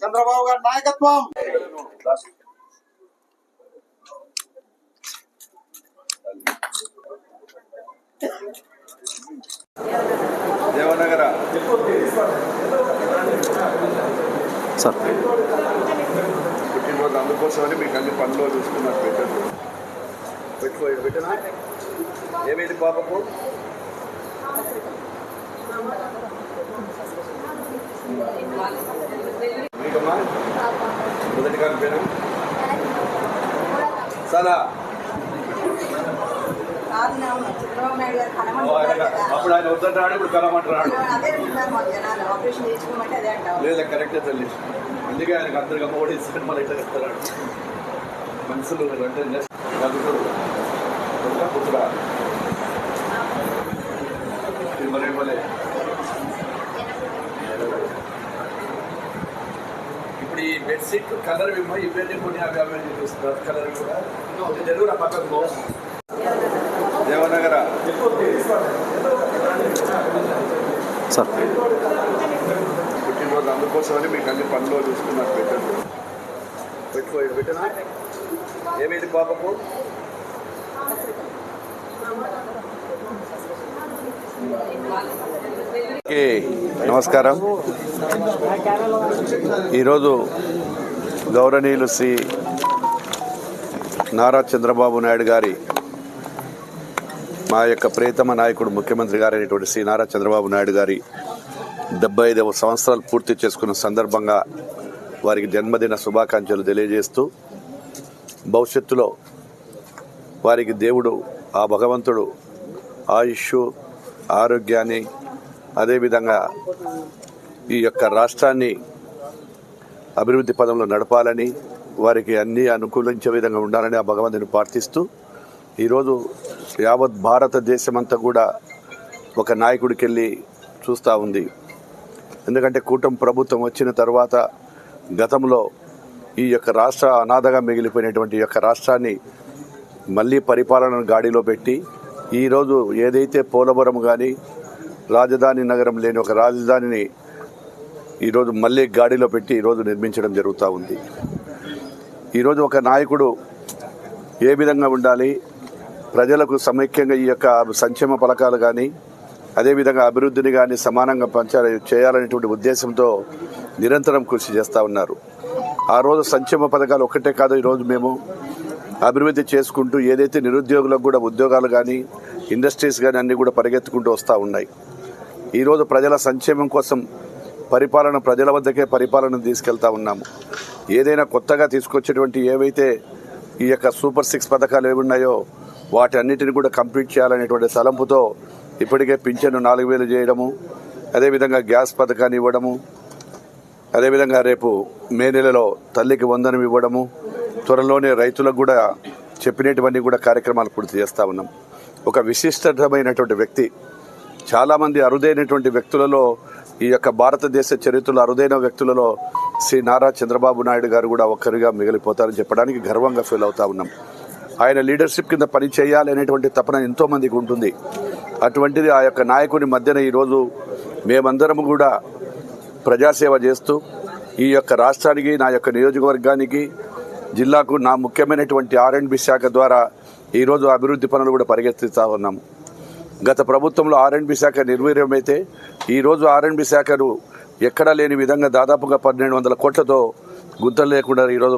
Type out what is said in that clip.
చంద్రబాబు గారి నాయకత్వం. దేవనగర సార్ పుట్టినరోజు అందుకోసమని మీకు అన్ని పనులు చూసుకున్నారు. పెట్టనా ఏమైంది పాపకు? మీకమ్మా మొదటి కాని పేరు సలా. అప్పుడు ఆయన వద్దంటాడు, ఇప్పుడు కలమంటున్నాడు. లేదా కరెక్టే తల్లి, అందుకే ఆయనకు అందరికీ అమ్మ కూడా ఇస్తాడు. మళ్ళీ ఇట్లా చెప్తాడు మనుషులు అంటే పుత్ర మరి ఇవ్వలే. ఇప్పుడు ఈ బెడ్షీట్ కలర్ ఇవన్నీ కొన్ని అవి చూస్తున్నారు. కలర్ కూడా తెలుగు పక్కకు దేవనగర సార్ పుట్టినరోజు అందుకోసమని మీకు అన్ని పనులు చూసుకున్నారు. పెట్టనా ఏమైంది పాపకు? నమస్కారం. ఈరోజు గౌరవనీయులు శ్రీ నారా చంద్రబాబు నాయుడు గారి, మా యొక్క ప్రియతమ నాయకుడు ముఖ్యమంత్రి గారైనటువంటి శ్రీ నారా చంద్రబాబు నాయుడు గారి 75వ సంవత్సరాలు పూర్తి చేసుకున్న సందర్భంగా వారికి జన్మదిన శుభాకాంక్షలు తెలియజేస్తూ, భవిష్యత్తులో వారికి దేవుడు ఆ భగవంతుడు ఆయుష్ ఆరోగ్యాన్ని, అదేవిధంగా ఈ యొక్క రాష్ట్రాన్ని అభివృద్ధి పదంలో నడపాలని, వారికి అన్నీ అనుకూలించే విధంగా ఉండాలని ఆ భగవంతుని ప్రార్థిస్తూ, ఈరోజు యావత్ భారతదేశమంతా కూడా ఒక నాయకుడికి వెళ్ళి చూస్తూ ఉంది. ఎందుకంటే కూటమి ప్రభుత్వం వచ్చిన తర్వాత గతంలో ఈ యొక్క రాష్ట్ర అనాథగా మిగిలిపోయినటువంటి ఈ యొక్క రాష్ట్రాన్ని మళ్ళీ పరిపాలనను గాడిలో పెట్టి, ఈరోజు ఏదైతే పోలవరం కానీ రాజధాని నగరం లేని ఒక రాజధానిని ఈరోజు మళ్ళీ గాడిలో పెట్టి ఈరోజు నిర్మించడం జరుగుతూ ఉంది. ఈరోజు ఒక నాయకుడు ఏ విధంగా ఉండాలి, ప్రజలకు సమైక్యంగా ఈ యొక్క సంక్షేమ పథకాలు కానీ అదేవిధంగా అభివృద్ధిని కానీ సమానంగా చేయాలనేటువంటి ఉద్దేశంతో నిరంతరం కృషి చేస్తూ ఉన్నారు. ఆ రోజు సంక్షేమ పథకాలు ఒక్కటే కాదు, ఈరోజు మేము అభివృద్ధి చేసుకుంటూ ఏదైతే నిరుద్యోగులకు కూడా ఉద్యోగాలు కానీ ఇండస్ట్రీస్ కానీ అన్నీ కూడా పరిగెత్తుకుంటూ వస్తూ ఉన్నాయి. ఈరోజు ప్రజల సంక్షేమం కోసం పరిపాలన, ప్రజల వద్దకే పరిపాలన తీసుకెళ్తా ఉన్నాము. ఏదైనా కొత్తగా తీసుకొచ్చేటువంటి ఏవైతే ఈ యొక్క సూపర్ 6 పథకాలు ఏవి ఉన్నాయో వాటి అన్నిటిని కూడా కంప్లీట్ చేయాలనేటువంటి తలంపుతో ఇప్పటికే పింఛను 4000 చేయడము, అదేవిధంగా గ్యాస్ పథకాన్ని ఇవ్వడము, అదేవిధంగా రేపు మే నెలలో తల్లికి వందనం ఇవ్వడము, త్వరలోనే రైతులకు కూడా చెప్పినటువంటి కూడా కార్యక్రమాలు పూర్తి చేస్తూ ఉన్నాం. ఒక విశిష్టమైనటువంటి వ్యక్తి, చాలామంది అరుదైనటువంటి వ్యక్తులలో ఈ యొక్క భారతదేశ చరిత్రలో అరుదైన వ్యక్తులలో శ్రీ నారా చంద్రబాబు నాయుడు గారు కూడా ఒక్కరిగా మిగిలిపోతారని చెప్పడానికి గర్వంగా ఫీల్ అవుతా ఉన్నాం. ఆయన లీడర్షిప్ కింద పని చేయాలి అనేటువంటి తపన ఎంతోమందికి ఉంటుంది. అటువంటిది ఆ యొక్క నాయకుని మధ్యన ఈరోజు మేమందరము కూడా ప్రజాసేవ చేస్తూ ఈ యొక్క రాష్ట్రానికి, నా యొక్క నియోజకవర్గానికి, జిల్లాకు నా ముఖ్యమైనటువంటి R&B శాఖ ద్వారా ఈరోజు అభివృద్ధి పనులు కూడా పరిగెత్తిస్తూ ఉన్నాము. గత ప్రభుత్వంలో R&B శాఖ నిర్వీర్యమైతే ఈరోజు R&B శాఖను ఎక్కడా లేని విధంగా దాదాపుగా 1200 కోట్లతో గుంతలు లేకుండా ఈరోజు